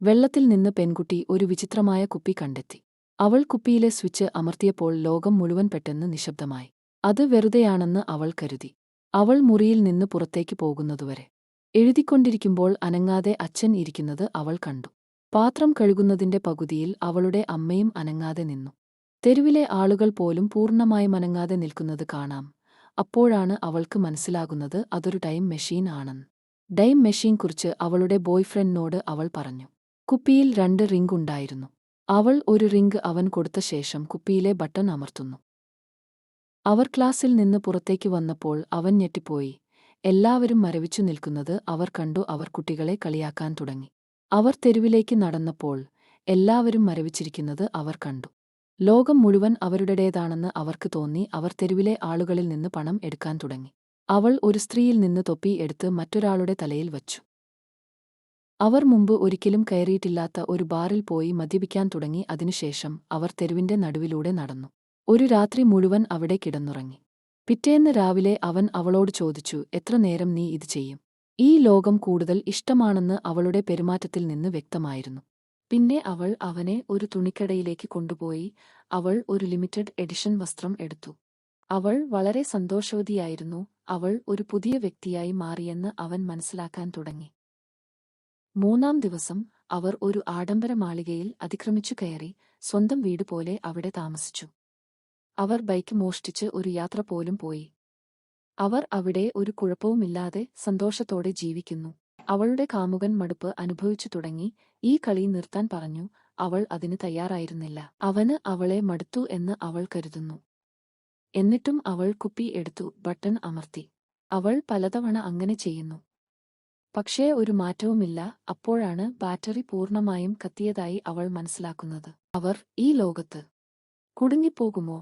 വെള്ളത്തിൽ നിന്ന് പെൺകുട്ടി ഒരു വിചിത്രമായ കുപ്പി കണ്ടെത്തി. അവൾ കുപ്പിയിലെ സ്വിച്ച് അമർത്തിയപ്പോൾ ലോകം മുഴുവൻ പെട്ടെന്ന് നിശബ്ദമായി. അത് വെറുതെയാണെന്ന് അവൾ കരുതി. അവൾ മുറിയിൽ നിന്ന് പുറത്തേക്ക് പോകുന്നതുവരെ എഴുതിക്കൊണ്ടിരിക്കുമ്പോൾ അനങ്ങാതെ അച്ഛൻ ഇരിക്കുന്നത് അവൾ കണ്ടു. പാത്രം കഴുകുന്നതിന്റെ പകുതിയിൽ അവളുടെ അമ്മയും അനങ്ങാതെ നിന്നു. തെരുവിലെ ആളുകൾ പോലും പൂർണ്ണമായും അനങ്ങാതെ നിൽക്കുന്നത് കാണാം. അപ്പോഴാണ് അവൾക്ക് മനസ്സിലാകുന്നത് അതൊരു ടൈം മെഷീൻ ആണെന്ന്. ടൈം മെഷീൻ കുറിച്ച് അവളുടെ ബോയ്ഫ്രണ്ടിനോട് അവൾ പറഞ്ഞു. കുപ്പിയിൽ 2 റിംഗ് ഉണ്ടായിരുന്നു. അവൾ ഒരു റിംഗ് അവൻ കൊടുത്ത ശേഷം കുപ്പിയിലെ ബട്ടൺ അമർത്തുന്നു. അവർ ക്ലാസ്സിൽ നിന്ന് പുറത്തേക്ക് വന്നപ്പോൾ അവൻ ഞെട്ടിപ്പോയി. എല്ലാവരും മരവിച്ചു നിൽക്കുന്നത് അവർ കണ്ടു. അവർ കുട്ടികളെ കളിയാക്കാൻ തുടങ്ങി. അവർ തെരുവിലേക്ക് നടന്നപ്പോൾ എല്ലാവരും മരവിച്ചിരിക്കുന്നത് അവർ കണ്ടു. ലോകം മുഴുവൻ അവരുടേതാണെന്ന് അവർക്ക് തോന്നി. അവർ തെരുവിലെ ആളുകളിൽ നിന്ന് പണം എടുക്കാൻ തുടങ്ങി. അവൾ ഒരു സ്ത്രീയിൽ നിന്ന് തൊപ്പി എടുത്ത് മറ്റൊരാളുടെ തലയിൽ വച്ചു. അവർ മുമ്പ് ഒരിക്കലും കയറിയിട്ടില്ലാത്ത ഒരു ബാറിൽ പോയി മദ്യപിക്കാൻ തുടങ്ങി. അതിനുശേഷം അവർ തെരുവിന്റെ നടുവിലൂടെ നടന്നു. ഒരു രാത്രി മുഴുവൻ അവിടെ കിടന്നുറങ്ങി. പിറ്റേന്ന് രാവിലെ അവൻ അവളോട് ചോദിച്ചു, എത്ര നേരം നീ ഇത് ചെയ്യും? ഈ ലോകം കൂടുതൽ ഇഷ്ടമാണെന്ന് അവളുടെ പെരുമാറ്റത്തിൽ നിന്ന് വ്യക്തമായിരുന്നു. പിന്നെ അവൾ അവനെ ഒരു തുണിക്കടയിലേക്ക് കൊണ്ടുപോയി. അവൾ ഒരു ലിമിറ്റഡ് എഡിഷൻ വസ്ത്രം എടുത്തു. അവൾ വളരെ സന്തോഷവതിയായിരുന്നു. അവൾ ഒരു പുതിയ വ്യക്തിയായി മാറിയെന്ന് അവൻ മനസ്സിലാക്കാൻ തുടങ്ങി. 3-ാം ദിവസം അവർ ഒരു ആഡംബര മാളികയിൽ അതിക്രമിച്ചു കയറി. സ്വന്തം വീട് പോലെ അവിടെ താമസിച്ചു. അവർ ബൈക്ക് മോഷ്ടിച്ച് ഒരു യാത്ര പോലും പോയി. അവർ അവിടെ ഒരു കുഴപ്പവുമില്ലാതെ സന്തോഷത്തോടെ ജീവിക്കുന്നു. അവളുടെ കാമുകൻ മടുപ്പ് അനുഭവിച്ചു തുടങ്ങി. ഈ കളി നിർത്താൻ പറഞ്ഞു. അവൾ അതിന് തയ്യാറായിരുന്നില്ല. അവന് അവളെ മടുത്തു എന്ന് അവൾ കരുതുന്നു. എന്നിട്ടും അവൾ കുപ്പി എടുത്തു ബട്ടൺ അമർത്തി. അവൾ പലതവണ അങ്ങനെ ചെയ്യുന്നു. പക്ഷേ ഒരു മാറ്റവുമില്ല. അപ്പോഴാണ് ബാറ്ററി പൂർണ്ണമായും കത്തിയതായി അവൾ മനസ്സിലാക്കുന്നത്. അവർ ഈ ലോകത്ത് കുടുങ്ങിപ്പോകുമോ?